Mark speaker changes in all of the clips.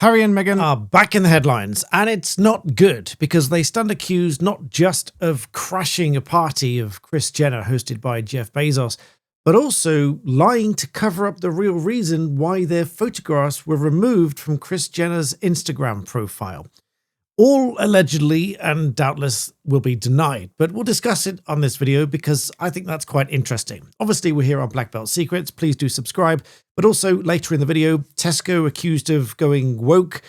Speaker 1: Harry and Meghan are back in the headlines, and it's not good because they stand accused not just of crashing a party of Kris Jenner hosted by Jeff Bezos, but also lying to cover up the real reason why their photographs were removed from Kris Jenner's Instagram profile. All allegedly and doubtless will be denied, but we'll discuss it on this video because I think that's quite interesting. Obviously, we're here on Black Belt Secrets. Please do subscribe. But also later in the video, Tesco accused of going woke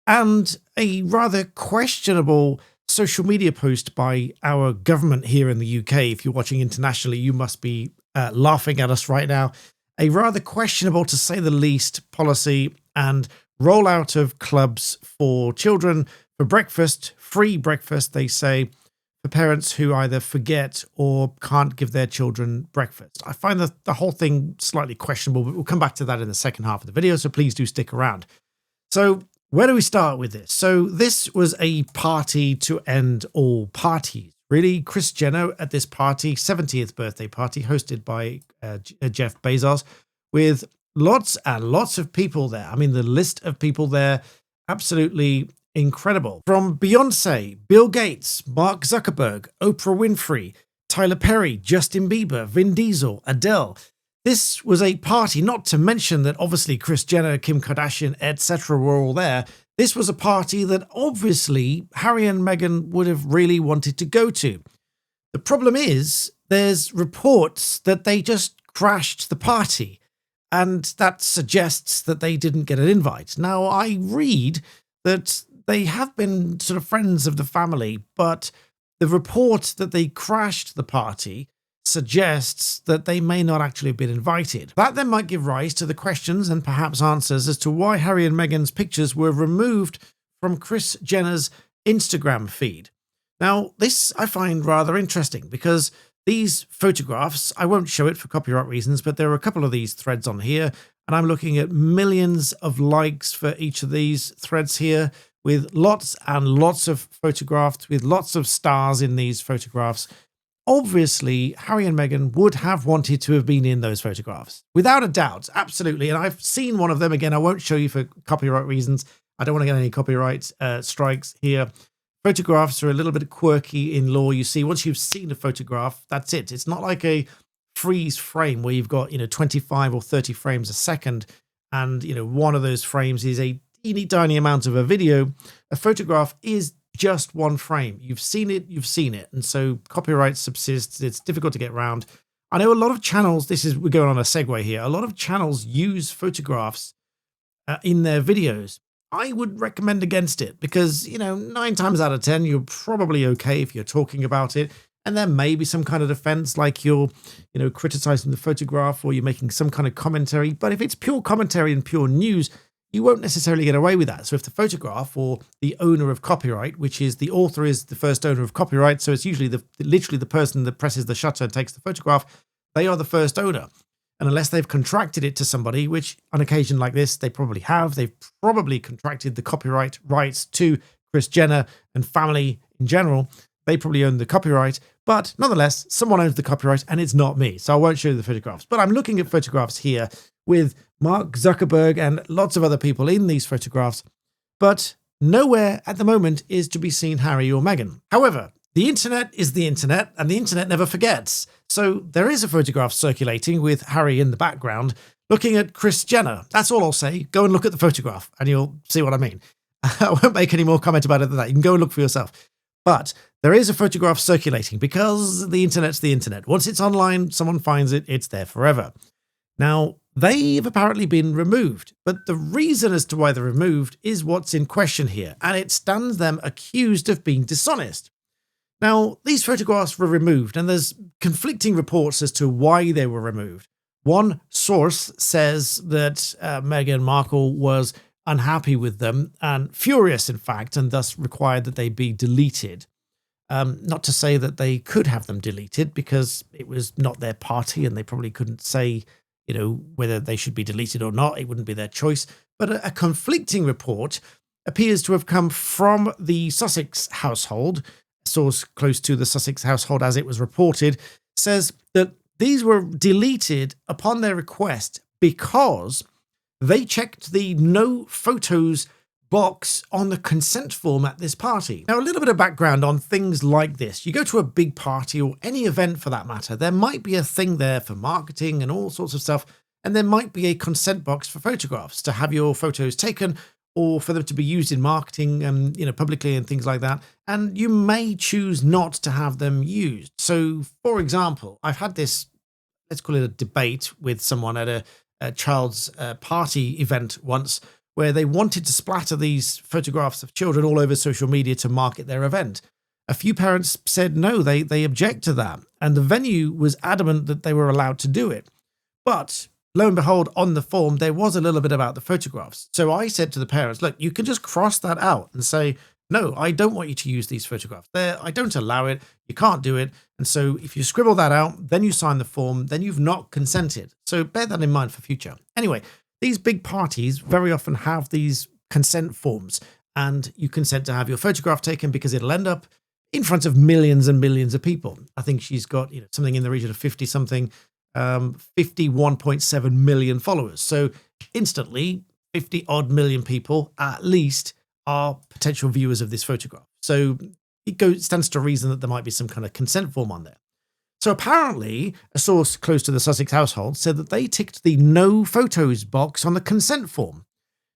Speaker 1: and a rather questionable social media post by our government here in the UK. If you're watching internationally, you must be laughing at us right now. A rather questionable, to say the least, policy and rollout of clubs for children for breakfast, free breakfast, they say, for parents who either forget or can't give their children breakfast. I find the whole thing slightly questionable, but we'll come back to that in the second half of the video, so please do stick around. So where do we start with this? So this was a party to end all parties. Really, Kris Jenner at this party, 70th birthday party, hosted by Jeff Bezos, with lots and lots of people there. I mean, the list of people there, absolutely incredible. From Beyonce, Bill Gates, Mark Zuckerberg, Oprah Winfrey, Tyler Perry, Justin Bieber, Vin Diesel, Adele. This was a party, not to mention that obviously Kris Jenner, Kim Kardashian, etc. were all there. This was a party that obviously Harry and Meghan would have really wanted to go to. The problem is there's reports that they just crashed the party, and that suggests that they didn't get an invite. Now, I read that they have been sort of friends of the family, but the report that they crashed the party suggests that they may not actually have been invited. That then might give rise to the questions and perhaps answers as to why Harry and Meghan's pictures were removed from Kris Jenner's Instagram feed. Now, this I find rather interesting because these photographs, I won't show it for copyright reasons, but there are a couple of these threads on here, and I'm looking at millions of likes for each of these threads here, with lots and lots of photographs, with lots of stars in these photographs. Obviously, Harry and Meghan would have wanted to have been in those photographs. Without a doubt, absolutely. And I've seen one of them again. I won't show you for copyright reasons. I don't want to get any copyright strikes here. Photographs are a little bit quirky in law. You see, once you've seen a photograph, that's it. It's not like a freeze frame where you've got, 25 or 30 frames a second. And, one of those frames is a teeny tiny amount of a video. A photograph is just one frame. You've seen it, you've seen it. And so copyright subsists. It's difficult to get around. I know a lot of channels, we're going on a segue here. A lot of channels use photographs in their videos. I would recommend against it because, 9 times out of 10, you're probably okay if you're talking about it. And there may be some kind of defense, like you're, criticizing the photograph or you're making some kind of commentary. But if it's pure commentary and pure news, you won't necessarily get away with that. So if the photograph or the owner of copyright, which is the author is the first owner of copyright, so it's usually literally the person that presses the shutter and takes the photograph, they are the first owner. And unless they've contracted it to somebody, which on occasion like this, they probably have, they've probably contracted the copyright rights to Kris Jenner and family in general. They probably own the copyright, but nonetheless, someone owns the copyright and it's not me. So I won't show you the photographs, but I'm looking at photographs here with Mark Zuckerberg and lots of other people in these photographs, but nowhere at the moment is to be seen Harry or Meghan. However, the internet is the internet and the internet never forgets. So there is a photograph circulating with Harry in the background looking at Kris Jenner. That's all I'll say. Go and look at the photograph and you'll see what I mean. I won't make any more comment about it than that. You can go and look for yourself. But there is a photograph circulating because the internet's the internet. Once it's online, someone finds it, it's there forever. Now, they've apparently been removed, but the reason as to why they're removed is what's in question here, and it stands them accused of being dishonest. Now, these photographs were removed, and there's conflicting reports as to why they were removed. One source says that Meghan Markle was unhappy with them, and furious, in fact, and thus required that they be deleted. Not to say that they could have them deleted, because it was not their party, and they probably couldn't say whether they should be deleted or not. It wouldn't be their choice. But a conflicting report appears to have come from the Sussex household. A source close to the Sussex household, as it was reported, says that these were deleted upon their request because they checked the no photos box on the consent form at this party. Now, a little bit of background on things like this. You go to a big party or any event for that matter, there might be a thing there for marketing and all sorts of stuff. And there might be a consent box for photographs to have your photos taken or for them to be used in marketing and, publicly and things like that. And you may choose not to have them used. So, for example, I've had this, let's call it a debate with someone at a child's party event once, where they wanted to splatter these photographs of children all over social media to market their event. A few parents said no, they object to that. And the venue was adamant that they were allowed to do it. But lo and behold, on the form, there was a little bit about the photographs. So I said to the parents, look, you can just cross that out and say, no, I don't want you to use these photographs. I don't allow it. You can't do it. And so if you scribble that out, then you sign the form, then you've not consented. So bear that in mind for future. Anyway, these big parties very often have these consent forms, and you consent to have your photograph taken because it'll end up in front of millions and millions of people. I think she's got something in the region of 51.7 million followers. So instantly 50 odd million people at least are potential viewers of this photograph. So it stands to reason that there might be some kind of consent form on there. So apparently, a source close to the Sussex household said that they ticked the no photos box on the consent form.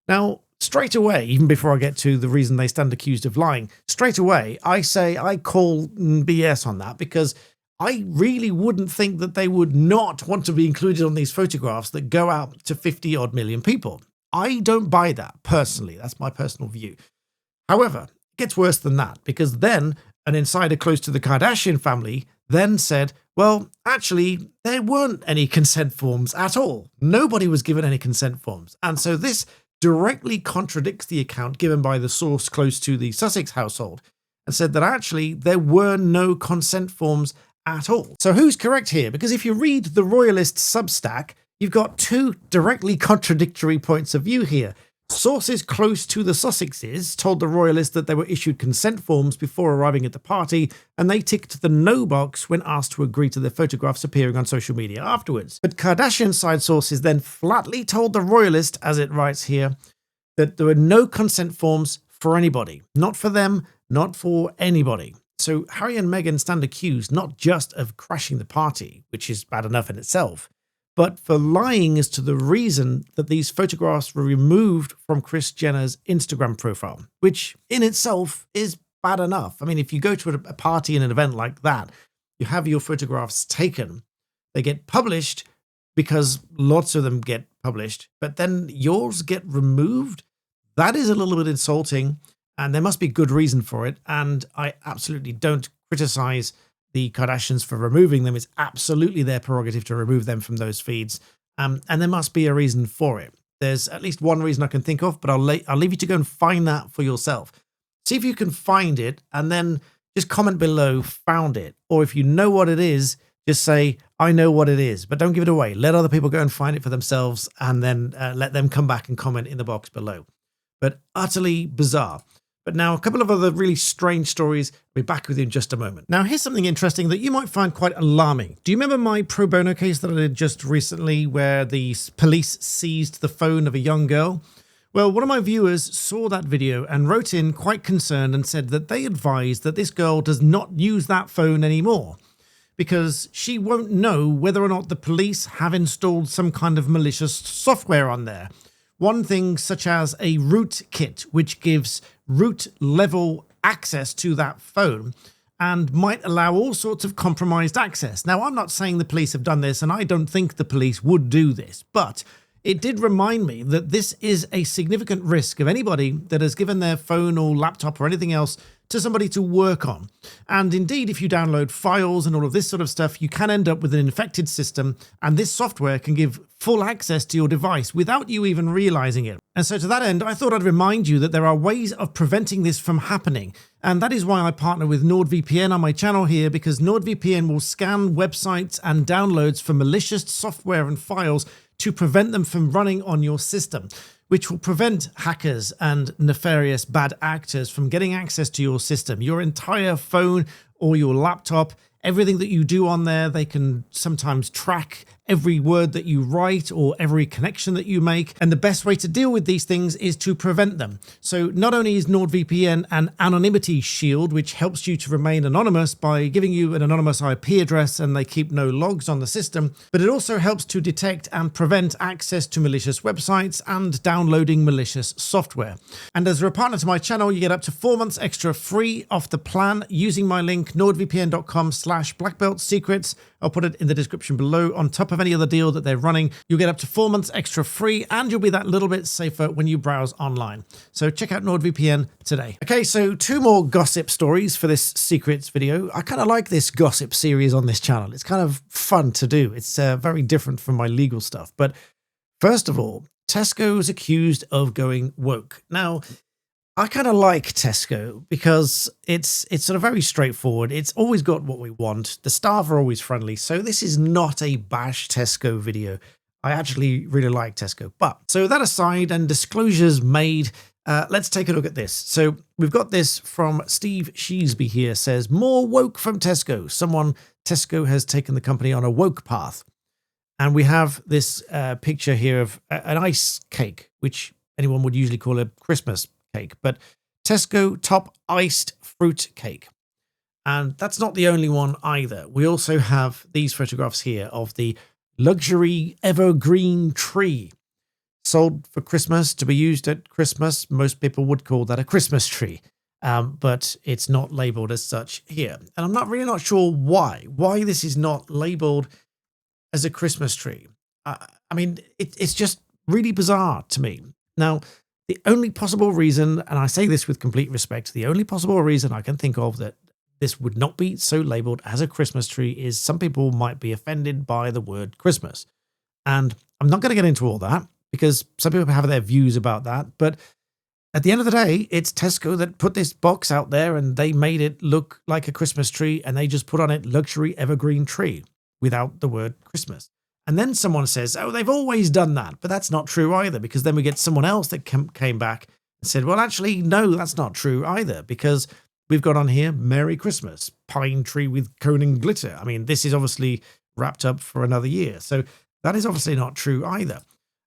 Speaker 1: Now, straight away, even before I get to the reason they stand accused of lying, straight away, I call BS on that, because I really wouldn't think that they would not want to be included on these photographs that go out to 50 odd million people. I don't buy that personally. That's my personal view. However, it gets worse than that, because then an insider close to the Kardashian family then said, well, actually, there weren't any consent forms at all. Nobody was given any consent forms. And so this directly contradicts the account given by the source close to the Sussex household, and said that actually there were no consent forms at all. So who's correct here? Because if you read the Royalist Substack, you've got two directly contradictory points of view here. Sources close to the Sussexes told the Royalists that they were issued consent forms before arriving at the party, and they ticked the no box when asked to agree to their photographs appearing on social media afterwards. But Kardashian side sources then flatly told the Royalist, as it writes here, that there were no consent forms for anybody. Not for them, not for anybody. So Harry and Meghan stand accused not just of crashing the party, which is bad enough in itself, but for lying as to the reason that these photographs were removed from Kris Jenner's Instagram profile, which in itself is bad enough. I mean, if you go to a party and an event like that, you have your photographs taken, they get published because lots of them get published, but then yours get removed. That is a little bit insulting, and there must be good reason for it. And I absolutely don't criticize the Kardashians for removing them. It's absolutely their prerogative to remove them from those feeds. And there must be a reason for it. There's at least one reason I can think of, but I'll leave you to go and find that for yourself. See if you can find it, and then just comment below, found it. Or if you know what it is, just say, I know what it is, but don't give it away. Let other people go and find it for themselves, and then let them come back and comment in the box below. But utterly bizarre. But now a couple of other really strange stories. I'll be back with you in just a moment. Now, here's something interesting that you might find quite alarming. Do you remember my pro bono case that I did just recently where the police seized the phone of a young girl? Well, one of my viewers saw that video and wrote in quite concerned and said that they advised that this girl does not use that phone anymore because she won't know whether or not the police have installed some kind of malicious software on there. One thing such as a rootkit, which gives root level access to that phone and might allow all sorts of compromised access. Now, I'm not saying the police have done this, and I don't think the police would do this, but it did remind me that this is a significant risk of anybody that has given their phone or laptop or anything else to somebody to work on. And indeed, if you download files and all of this sort of stuff, you can end up with an infected system, and this software can give full access to your device without you even realizing it. And so to that end, I thought I'd remind you that there are ways of preventing this from happening. And that is why I partner with NordVPN on my channel here, because NordVPN will scan websites and downloads for malicious software and files to prevent them from running on your system, which will prevent hackers and nefarious bad actors from getting access to your system, your entire phone or your laptop, everything that you do on there. They can sometimes track every word that you write or every connection that you make. And the best way to deal with these things is to prevent them. So not only is NordVPN an anonymity shield, which helps you to remain anonymous by giving you an anonymous IP address and they keep no logs on the system, but it also helps to detect and prevent access to malicious websites and downloading malicious software. And as a partner to my channel, you get up to 4 months extra free off the plan using my link nordvpn.com/blackbeltsecrets. I'll put it in the description below. On top of any other deal that they're running, you'll get up to 4 months extra free and you'll be that little bit safer when you browse online. So check out NordVPN today. Okay, so 2 more gossip stories for this secrets video. I kind of like this gossip series on this channel. It's kind of fun to do. It's very different from my legal stuff. But first of all, Tesco's accused of going woke. Now, I kind of like Tesco because it's sort of very straightforward. It's always got what we want. The staff are always friendly. So this is not a bash Tesco video. I actually really like Tesco. But so that aside and disclosures made, let's take a look at this. So we've got this from Steve Sheesby here, says, more woke from Tesco. Tesco has taken the company on a woke path. And we have this picture here of an ice cake, which anyone would usually call a Christmas cake, but Tesco top iced fruit cake. And that's not the only one either. We also have these photographs here of the luxury evergreen tree sold for Christmas to be used at Christmas. Most people would call that a Christmas tree, but it's not labeled as such here. And I'm really not sure why this is not labeled as a Christmas tree. I mean, it's just really bizarre to me. Now, the only possible reason, and I say this with complete respect, the only possible reason I can think of that this would not be so labeled as a Christmas tree is some people might be offended by the word Christmas. And I'm not going to get into all that because some people have their views about that. But at the end of the day, it's Tesco that put this box out there and they made it look like a Christmas tree and they just put on it luxury evergreen tree without the word Christmas. And then someone says, oh, they've always done that. But that's not true either, because then we get someone else that came back and said, well, actually, no, that's not true either, because we've got on here, Merry Christmas, pine tree with cone and glitter. I mean, this is obviously wrapped up for another year. So that is obviously not true either.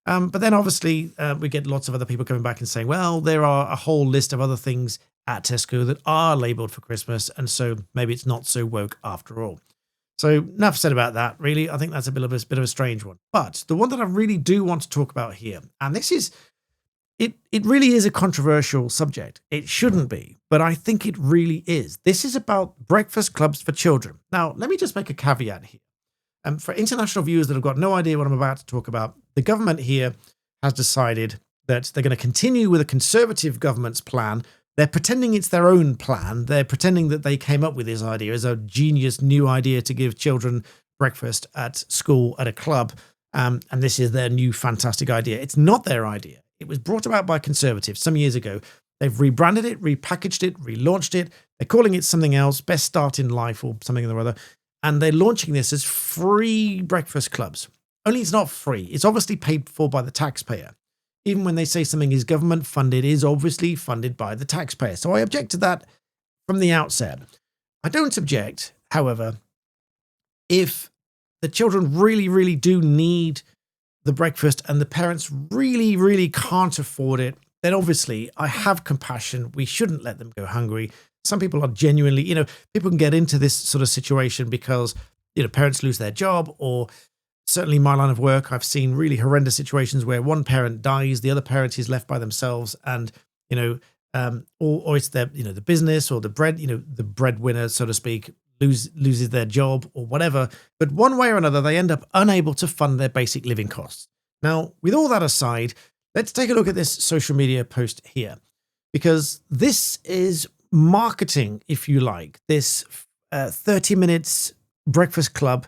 Speaker 1: But then obviously we get lots of other people coming back and saying, well, there are a whole list of other things at Tesco that are labeled for Christmas. And so maybe it's not so woke after all. So enough said about that, really. I think that's a bit of a strange one. But the one that I really do want to talk about here, and this is, it really is a controversial subject. It shouldn't be, but I think it really is. This is about breakfast clubs for children. Now, let me just make a caveat here. For international viewers that have got no idea what I'm about to talk about, the government here has decided that they're going to continue with a conservative government's plan. They're pretending it's their own plan. They're pretending that they came up with this idea as a genius new idea to give children breakfast at school at a club. And this is their new fantastic idea. It's not their idea. It was brought about by conservatives some years ago. They've rebranded it, repackaged it, relaunched it. They're calling it something else, Best Start in Life or something or other. And they're launching this as free breakfast clubs. Only it's not free. It's obviously paid for by the taxpayer. Even when they say something is government funded, it is obviously funded by the taxpayer. So I object to that from the outset. I don't object, however, if the children really, really do need the breakfast and the parents really, really can't afford it, then obviously I have compassion. We shouldn't let them go hungry. Some people are genuinely, people can get into this sort of situation because, parents lose their job, or certainly in my line of work, I've seen really horrendous situations where one parent dies, the other parent is left by themselves, and or it's their the business or the breadwinner, so to speak, loses their job or whatever. But one way or another, they end up unable to fund their basic living costs. Now, with all that aside, let's take a look at this social media post here, because this is marketing, if you like, this 30 minutes breakfast club.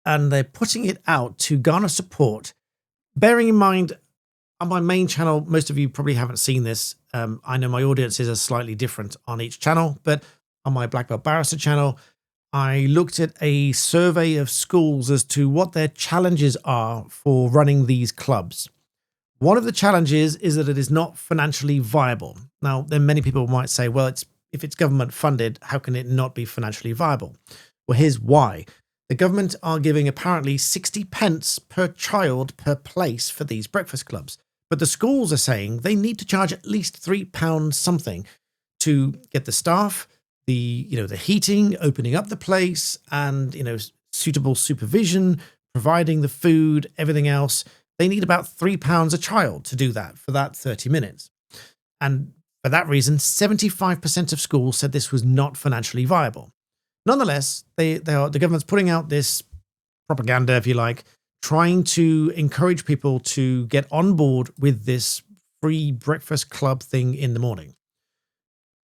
Speaker 1: And they're putting it out to garner support. Bearing in mind, on my main channel, most of you probably haven't seen this. I know my audiences are slightly different on each channel, but on my Black Belt Barrister channel, I looked at a survey of schools as to what their challenges are for running these clubs. One of the challenges is that it is not financially viable. Now, then many people might say, well, if it's government funded, how can it not be financially viable? Well, here's why. The government are giving apparently 60 pence per child per place for these breakfast clubs. But the schools are saying they need to charge at least £3 something to get the staff, the heating, opening up the place, and suitable supervision, providing the food, everything else. They need about £3 a child to do that for that 30 minutes. And for that reason, 75% of schools said this was not financially viable. Nonetheless, the government's putting out this propaganda, if you like, trying to encourage people to get on board with this free breakfast club thing in the morning.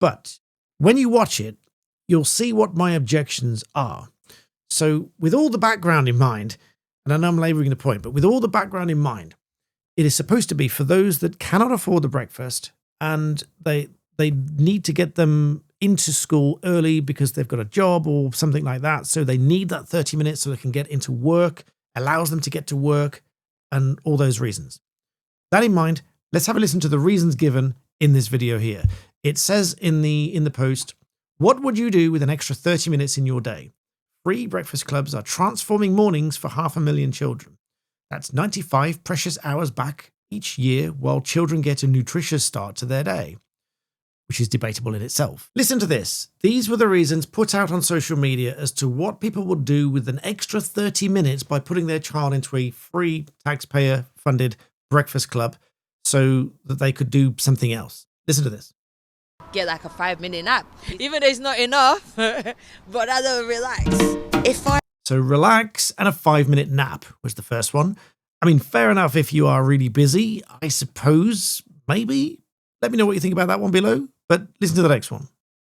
Speaker 1: But when you watch it, you'll see what my objections are. So with all the background in mind, and I know I'm labouring the point, but with all the background in mind, it is supposed to be for those that cannot afford the breakfast and they need to get them into school early because they've got a job or something like that. So they need that 30 minutes so they can get into work, allows them to get to work, and all those reasons. That in mind, let's have a listen to the reasons given in this video here. It says in the post, what would you do with an extra 30 minutes in your day? Free breakfast clubs are transforming mornings for 500,000 children. That's 95 precious hours back each year while children get a nutritious start to their day, which is debatable in itself. Listen to this. These were the reasons put out on social media as to what people would do with an extra 30 minutes by putting their child into a free taxpayer-funded breakfast club so that they could do something else. Listen to this.
Speaker 2: Get like a 5-minute nap, even though it's not enough, but rather relax.
Speaker 1: So relax and a 5-minute nap was the first one. I mean, fair enough if you are really busy, I suppose, maybe. Let me know what you think about that one below, but listen to the next one.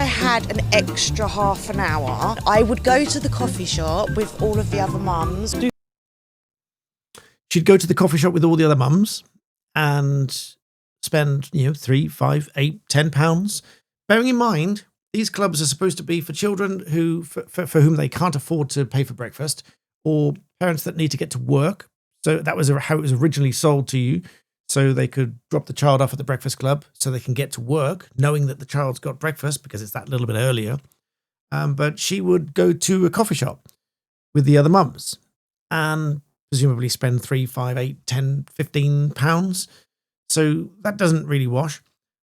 Speaker 3: I had an extra half an hour, I would go to the coffee shop with all of the other mums.
Speaker 1: She'd go to the coffee shop with all the other mums and spend, £3, £5, £8, £10. Bearing in mind, these clubs are supposed to be for children who, for whom they can't afford to pay for breakfast, or parents that need to get to work. So that was how it was originally sold to you. So they could drop the child off at the breakfast club so they can get to work, knowing that the child's got breakfast because it's that little bit earlier. But she would go to a coffee shop with the other mums and presumably spend £3, £5, £8, £10, £15. So that doesn't really wash.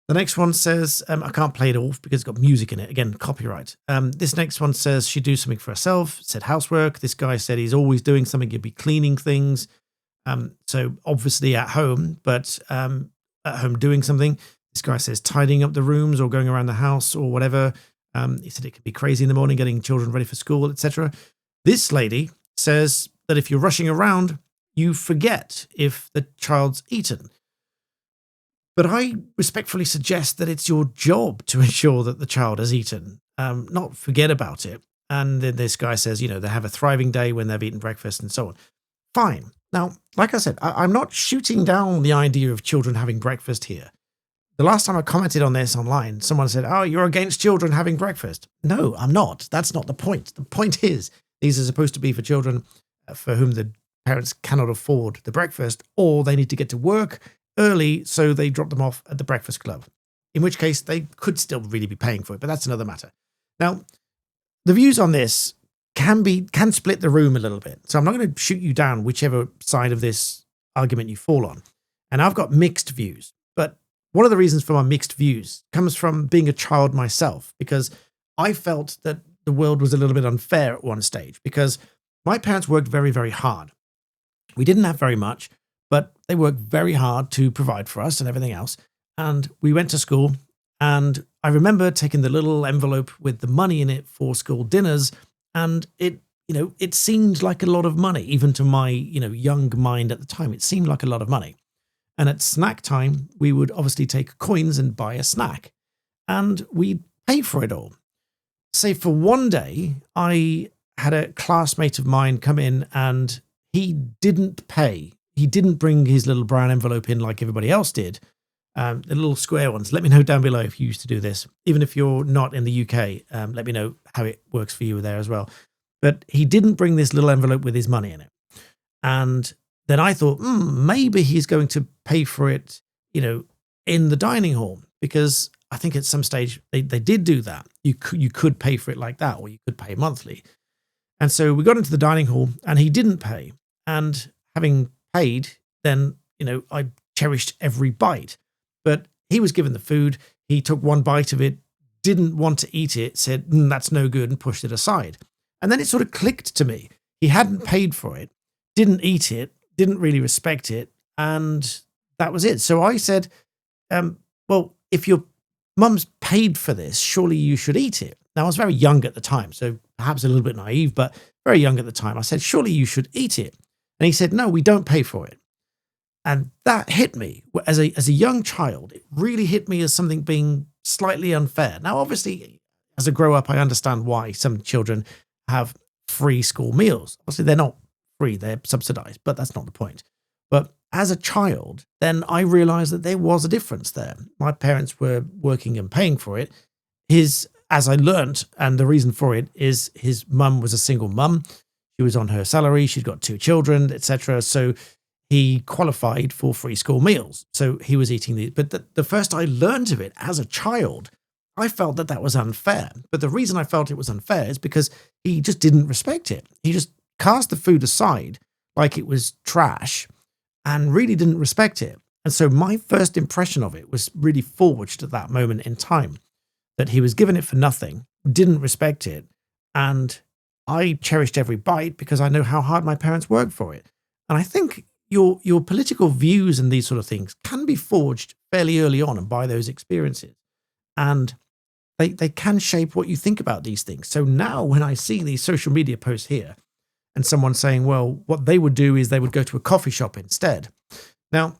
Speaker 1: The next one says, I can't play it off because it's got music in it. Again, copyright. This next one says she'd do something for herself, said housework. This guy said he's always doing something. He'd be cleaning things. So obviously at home, but at home doing something. This guy says tidying up the rooms or going around the house or whatever. He said it could be crazy in the morning, getting children ready for school, etc. This lady says that if you're rushing around, you forget if the child's eaten. But I respectfully suggest that it's your job to ensure that the child has eaten, not forget about it. And then this guy says, they have a thriving day when they've eaten breakfast and so on. Fine. Now, like I said, I'm not shooting down the idea of children having breakfast here. The last time I commented on this online, someone said, oh, you're against children having breakfast. No, I'm not. That's not the point. The point is, these are supposed to be for children for whom the parents cannot afford the breakfast, or they need to get to work early, so they drop them off at the breakfast club, in which case they could still really be paying for it, but that's another matter. Now, the views on this can split the room a little bit. So I'm not going to shoot you down whichever side of this argument you fall on. And I've got mixed views. But one of the reasons for my mixed views comes from being a child myself, because I felt that the world was a little bit unfair at one stage because my parents worked very, very hard. We didn't have very much, but they worked very hard to provide for us and everything else. And we went to school, and I remember taking the little envelope with the money in it for school dinners. And it seemed like a lot of money, even to my, young mind at the time. It seemed like a lot of money. And at snack time, we would obviously take coins and buy a snack. And we'd pay for it all. Say for one day, I had a classmate of mine come in and he didn't pay. He didn't bring his little brown envelope in like everybody else did. The little square ones. Let me know down below if you used to do this. Even if you're not in the UK, let me know how it works for you there as well. But he didn't bring this little envelope with his money in it. And then I thought, maybe he's going to pay for it, in the dining hall. Because I think at some stage they did do that. You could pay for it like that, or you could pay monthly. And so we got into the dining hall and he didn't pay. And having paid, then, I cherished every bite. But he was given the food. He took one bite of it, didn't want to eat it, said, that's no good, and pushed it aside. And then it sort of clicked to me. He hadn't paid for it, didn't eat it, didn't really respect it. And that was it. So I said, well, if your mum's paid for this, surely you should eat it. Now, I was very young at the time, so perhaps a little bit naive, but very young at the time. I said, surely you should eat it. And he said, no, we don't pay for it. And that hit me as a young child. It really hit me as something being slightly unfair. Now, obviously, as a grow up, I understand why some children have free school meals. Obviously, they're not free, they're subsidized, but that's not the point. But as a child, then I realized that there was a difference there. My parents were working and paying for it. As I learned, and the reason for it is his mum was a single mum. She was on her salary. She'd got 2 children, etc. So he qualified for free school meals. So he was eating these. But the first I learned of it as a child, I felt that was unfair. But the reason I felt it was unfair is because he just didn't respect it. He just cast the food aside like it was trash and really didn't respect it. And so my first impression of it was really forged at that moment in time, that he was given it for nothing, didn't respect it. And I cherished every bite because I know how hard my parents worked for it. And I think your political views and these sort of things can be forged fairly early on and by those experiences. And they can shape what you think about these things. So now when I see these social media posts here and someone saying, well, what they would do is they would go to a coffee shop instead. Now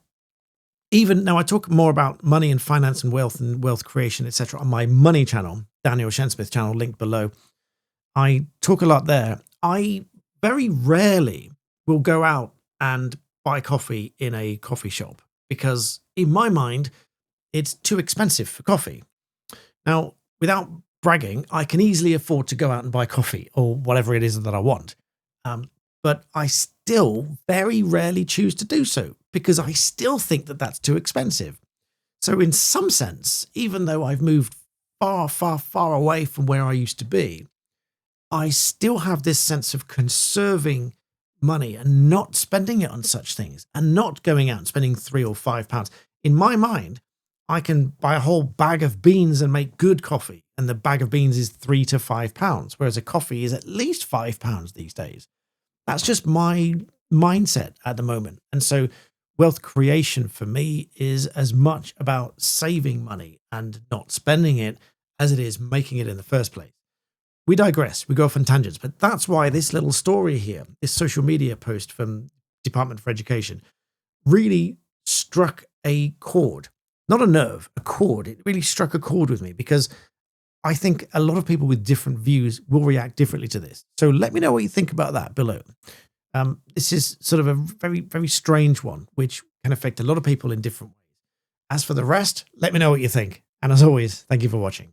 Speaker 1: I talk more about money and finance and wealth creation, etc. on my money channel, Daniel Shensmith channel, linked below. I talk a lot there. I very rarely will go out and buy coffee in a coffee shop because in my mind, it's too expensive for coffee. Now, without bragging, I can easily afford to go out and buy coffee or whatever it is that I want. But I still very rarely choose to do so because I still think that that's too expensive. So in some sense, even though I've moved far, far, far away from where I used to be, I still have this sense of conserving money and not spending it on such things and not going out and spending £3 or £5. In my mind, I can buy a whole bag of beans and make good coffee. And the bag of beans is £3 to £5, whereas a coffee is at least £5 these days. That's just my mindset at the moment. And so wealth creation for me is as much about saving money and not spending it as it is making it in the first place. We digress, we go off on tangents, but that's why this little story here, this social media post from Department for Education, really struck a chord. Not a nerve, a chord. It really struck a chord with me because I think a lot of people with different views will react differently to this. So let me know what you think about that below. This is sort of a very, very strange one, which can affect a lot of people in different ways. As for the rest, let me know what you think. And as always, thank you for watching.